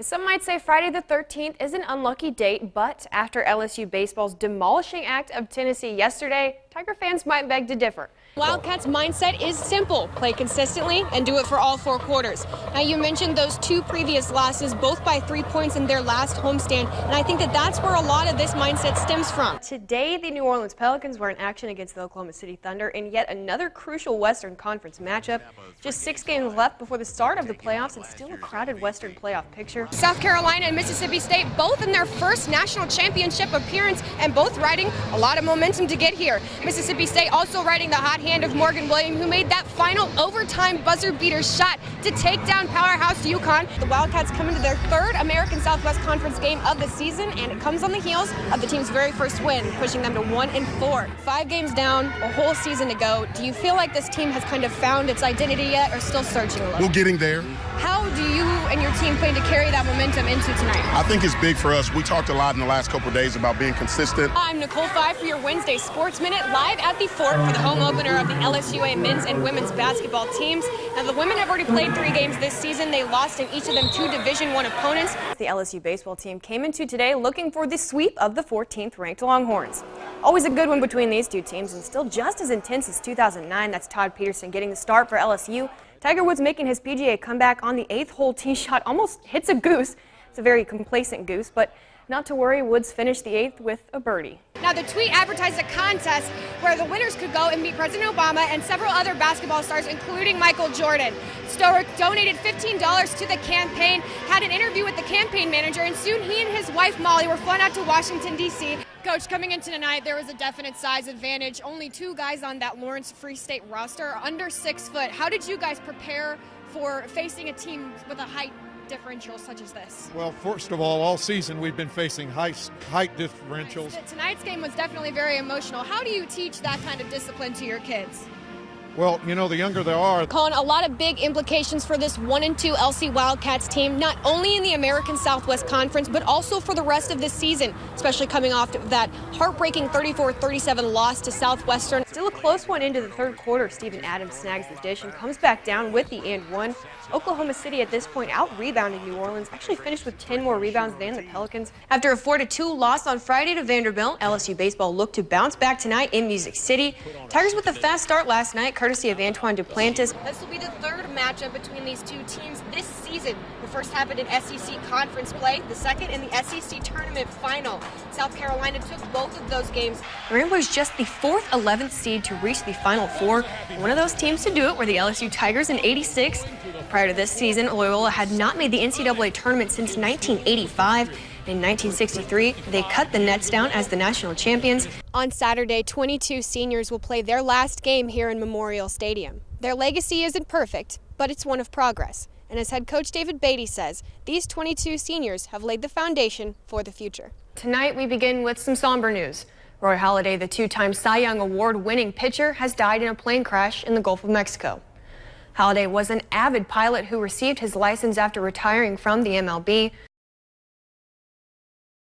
Some might say Friday the 13th is an unlucky date, but after LSU baseball's demolishing act of Tennessee yesterday, Tiger fans might beg to differ. Wildcats' mindset is simple: play consistently and do it for all 4 quarters. Now, you mentioned those 2 previous losses, both by 3 points in their last homestand, and I think that's where a lot of this mindset stems from. Today, the New Orleans Pelicans were in action against the Oklahoma City Thunder in yet another crucial Western Conference matchup. Just 6 games left before the start of the playoffs and still a crowded Western playoff picture. South Carolina and Mississippi State both in their first national championship appearance and both riding a lot of momentum to get here. Mississippi State also riding the hot hand of Morgan Williams, who made that final overtime buzzer beater shot to take down powerhouse UConn. The Wildcats come into their 3rd American Southwest Conference game of the season, and it comes on the heels of the team's very first win, pushing them to 1-4. 5 games down, a whole season to go. Do you feel like this team has kind of found its identity yet, or still searching a little? We're getting there. How do you and your team plan to carry that momentum into tonight? I think it's big for us. We talked a lot in the last couple of days about being consistent. I'm Nicole Feyh for your Wednesday Sports Minute, live at the Fort for the home opener of the LSUA men's and women's basketball teams. Now, the women have already played 3 games this season. They lost in each of them 2 Division I opponents. The LSU baseball team came into today looking for the sweep of the 14th ranked Longhorns. Always a good one between these 2 teams, and still just as intense as 2009. That's Todd Peterson getting the start for LSU. Tiger Woods making his PGA comeback on the 8th hole tee shot, almost hits a goose. It's a very complacent goose, but not to worry, Woods finished the 8th with a birdie. Now, the tweet advertised a contest where the winners could go and meet President Obama and several other basketball stars, including Michael Jordan. Stoic donated $15 to the campaign, had an interview with the campaign manager, and soon he and his wife Molly were flown out to Washington, D.C. Coach, coming into tonight, there was a definite size advantage. Only 2 guys on that Lawrence Free State roster are under 6 foot. How did you guys prepare for facing a team with a height differential such as this? Well, first of all season we've been facing height differentials. Tonight's game was definitely very emotional. How do you teach that kind of discipline to your kids? Well, you know, the younger they are. Colin, a lot of big implications for this 1-2 LC Wildcats team, not only in the American Southwest Conference, but also for the rest of this season, especially coming off that heartbreaking 34-37 loss to Southwestern. Still a close one into the 3rd quarter. Steven Adams snags the dish and comes back down with the and 1. Oklahoma City at this point out-rebounding New Orleans, actually finished with 10 more rebounds than the Pelicans. After a 4-2 loss on Friday to Vanderbilt, LSU baseball looked to bounce back tonight in Music City. Tigers with a fast start last night, courtesy of Antoine Duplantis. This will be the 3rd matchup between these 2 teams this season. The first happened in SEC conference play, the second in the SEC tournament final. South Carolina took both of those games. The Ramblers just the 4th, 11th seed to reach the Final Four. One of those teams to do it were the LSU Tigers in '86. Prior to this season, Loyola had not made the NCAA tournament since 1985. In 1963, they cut the Nets down as the national champions. On Saturday, 22 seniors will play their last game here in Memorial Stadium. Their legacy isn't perfect, but it's one of progress. And as head coach David Beatty says, these 22 seniors have laid the foundation for the future. Tonight, we begin with some somber news. Roy Halladay, the 2-time Cy Young Award-winning pitcher, has died in a plane crash in the Gulf of Mexico. Halladay was an avid pilot who received his license after retiring from the MLB.